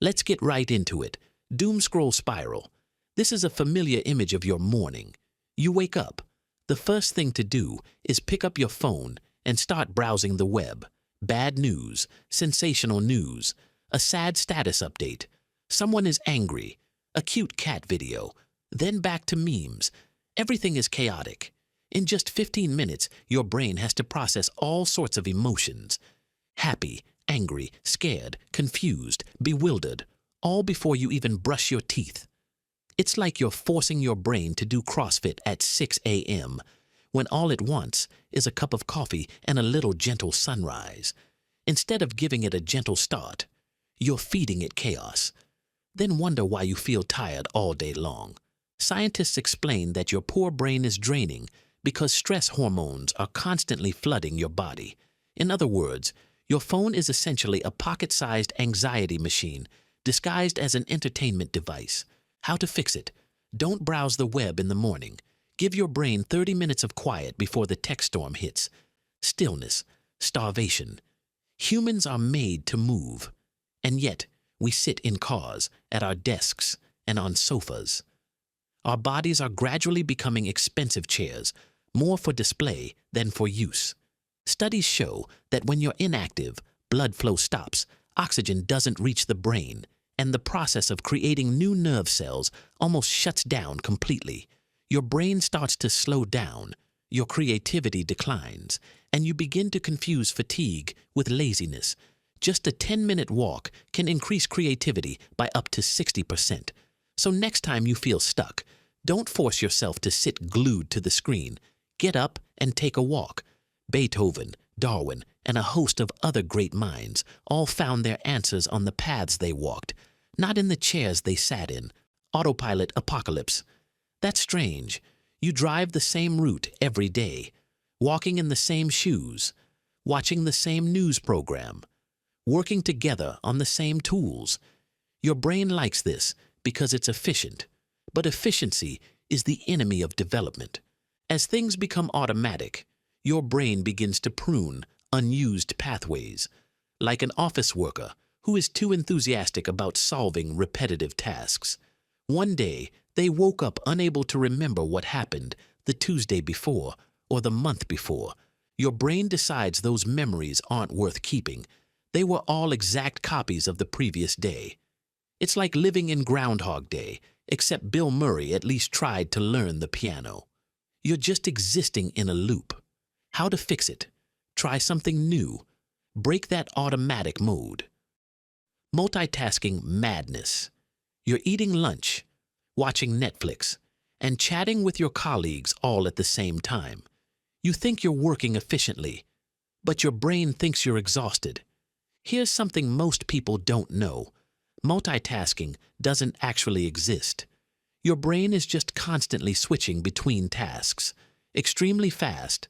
Let's get right into it. Doom scroll spiral. This is a familiar image of your morning. You wake up. The first thing to do is pick up your phone and start browsing the web. Bad news, sensational news, a sad status update. Someone is angry, a cute cat video, then back to memes. Everything is chaotic. In just 15 minutes, your brain has to process all sorts of emotions. Happy, angry, scared, confused, bewildered, all before you even brush your teeth. It's like you're forcing your brain to do CrossFit at 6 a.m., when all it wants is a cup of coffee and a little gentle sunrise. Instead of giving it a gentle start, you're feeding it chaos. Then wonder why you feel tired all day long. Scientists explain that your poor brain is draining because stress hormones are constantly flooding your body. In other words, your phone is essentially a pocket-sized anxiety machine disguised as an entertainment device. How to fix it? Don't browse the web in the morning. Give your brain 30 minutes of quiet before the tech storm hits. Stillness, starvation. Humans are made to move, and yet we sit in cars, at our desks, and on sofas. Our bodies are gradually becoming expensive chairs, more for display than for use. Studies show that when you're inactive, blood flow stops, oxygen doesn't reach the brain, and the process of creating new nerve cells almost shuts down completely. Your brain starts to slow down, your creativity declines, and you begin to confuse fatigue with laziness. Just a 10-minute walk can increase creativity by up to 60%. So next time you feel stuck, don't force yourself to sit glued to the screen. Get up and take a walk. Beethoven, Darwin, and a host of other great minds all found their answers on the paths they walked, not in the chairs they sat in. Autopilot Apocalypse. That's strange. You drive the same route every day, walking in the same shoes, watching the same news program, working together on the same tools. Your brain likes this because it's efficient, but efficiency is the enemy of development. As things become automatic, your brain begins to prune unused pathways, like an office worker who is too enthusiastic about solving repetitive tasks. One day, they woke up unable to remember what happened the Tuesday before or the month before. Your brain decides those memories aren't worth keeping. They were all exact copies of the previous day. It's like living in Groundhog Day, except Bill Murray at least tried to learn the piano. You're just existing in a loop. How to fix it? Try something new. Break that automatic mode. Multitasking madness. You're eating lunch, watching Netflix, and chatting with your colleagues all at the same time. You think you're working efficiently, but your brain thinks you're exhausted. Here's something most people don't know. Multitasking doesn't actually exist. Your brain is just constantly switching between tasks, extremely fast,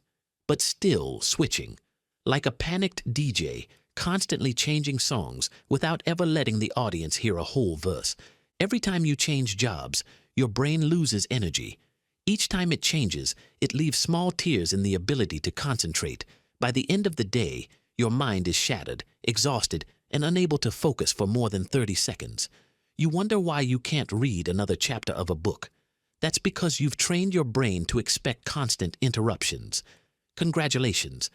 but still switching, like a panicked DJ constantly changing songs without ever letting the audience hear a whole verse. Every time you change jobs, your brain loses energy. Each time it changes, it leaves small tears in the ability to concentrate. By the end of the day, your mind is shattered, exhausted, and unable to focus for more than 30 seconds. You wonder why you can't read another chapter of a book. That's because you've trained your brain to expect constant interruptions. Congratulations,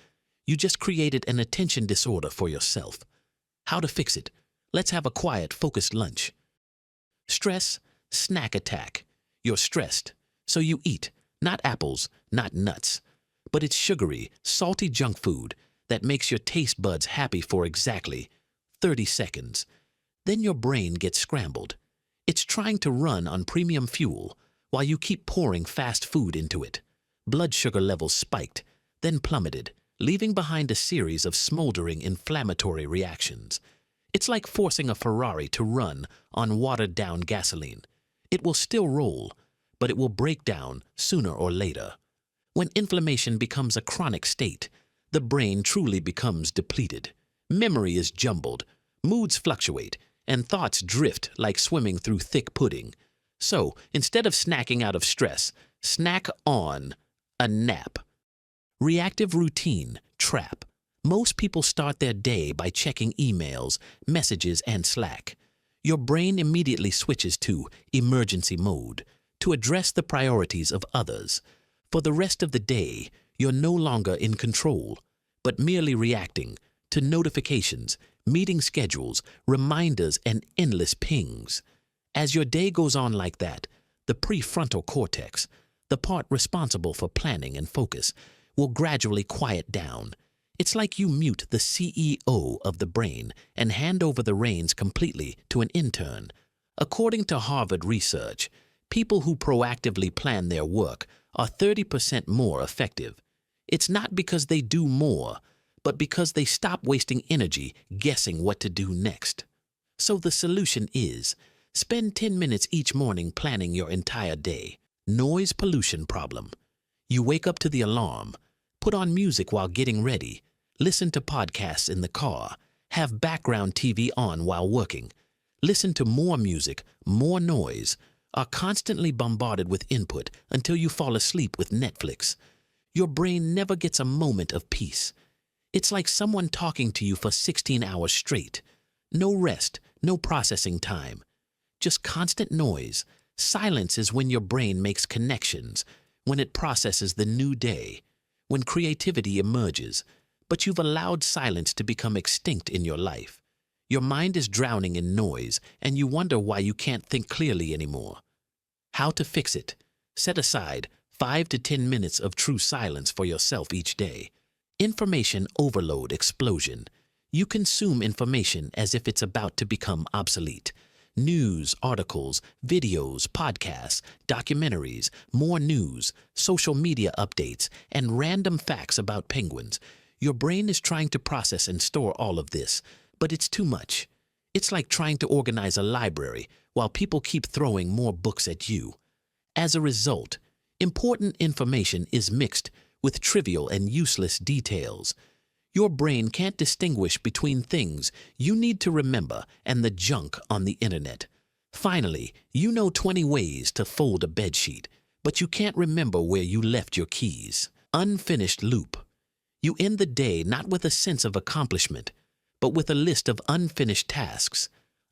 you just created an attention disorder for yourself. How to fix it? Let's have a quiet, focused lunch. Stress, snack attack. You're stressed, so you eat, not apples, not nuts, but it's sugary, salty junk food that makes your taste buds happy for exactly 30 seconds. Then your brain gets scrambled. It's trying to run on premium fuel while you keep pouring fast food into it. Blood sugar levels spiked, then plummeted, leaving behind a series of smoldering inflammatory reactions. It's like forcing a Ferrari to run on watered-down gasoline. It will still roll, but it will break down sooner or later. When inflammation becomes a chronic state, the brain truly becomes depleted. Memory is jumbled, moods fluctuate, and thoughts drift like swimming through thick pudding. So, instead of snacking out of stress, snack on a nap. Reactive routine trap. Most people start their day by checking emails, messages, and Slack. your brain immediately switches to emergency mode to address the priorities of others. For the rest of the day, you're no longer in control, but merely reacting to notifications, meeting schedules, reminders, and endless pings. As your day goes on like that, the prefrontal cortex, the part responsible for planning and focus, will gradually quiet down. It's like you mute the CEO of the brain and hand over the reins completely to an intern. According to Harvard research, people who proactively plan their work are 30% more effective. It's not because they do more, but because they stop wasting energy guessing what to do next. So the solution is, spend 10 minutes each morning planning your entire day. Noise pollution problem. You wake up to the alarm, put on music while getting ready, listen to podcasts in the car, have background TV on while working, listen to more music, more noise, are constantly bombarded with input until you fall asleep with Netflix. Your brain never gets a moment of peace. It's like someone talking to you for 16 hours straight. No rest, no processing time. Just constant noise. Silence is when your brain makes connections, when it processes the new day, when creativity emerges. But you've allowed silence to become extinct in your life. Your mind is drowning in noise, and you wonder why you can't think clearly anymore. How to fix it? Set aside 5 to 10 minutes of true silence for yourself each day. Information overload explosion. You consume information as if it's about to become obsolete. News, articles, videos, podcasts, documentaries, more news, social media updates, and random facts about penguins. Your brain is trying to process and store all of this, but it's too much. It's like trying to organize a library while people keep throwing more books at you. As a result, important information is mixed with trivial and useless details. Your brain can't distinguish between things you need to remember and the junk on the internet. Finally, you know 20 ways to fold a bedsheet, but you can't remember where you left your keys. Unfinished loop. You end the day not with a sense of accomplishment, but with a list of unfinished tasks,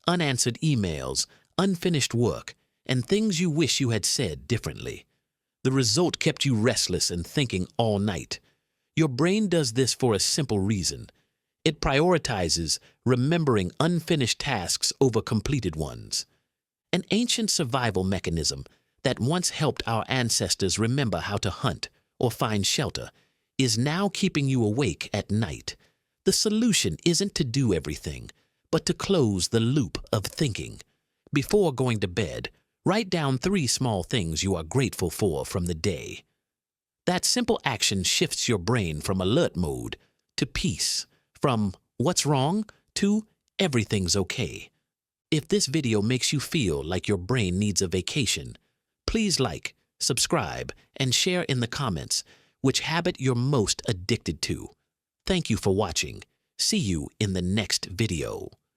unanswered emails, unfinished work, and things you wish you had said differently. The result kept you restless and thinking all night. Your brain does this for a simple reason. It prioritizes remembering unfinished tasks over completed ones. An ancient survival mechanism that once helped our ancestors remember how to hunt or find shelter is now keeping you awake at night. The solution isn't to do everything, but to close the loop of thinking. Before going to bed, write down 3 small things you are grateful for from the day. That simple action shifts your brain from alert mode to peace, from what's wrong to everything's okay. If this video makes you feel like your brain needs a vacation, please like, subscribe, and share in the comments which habit you're most addicted to. Thank you for watching. See you in the next video.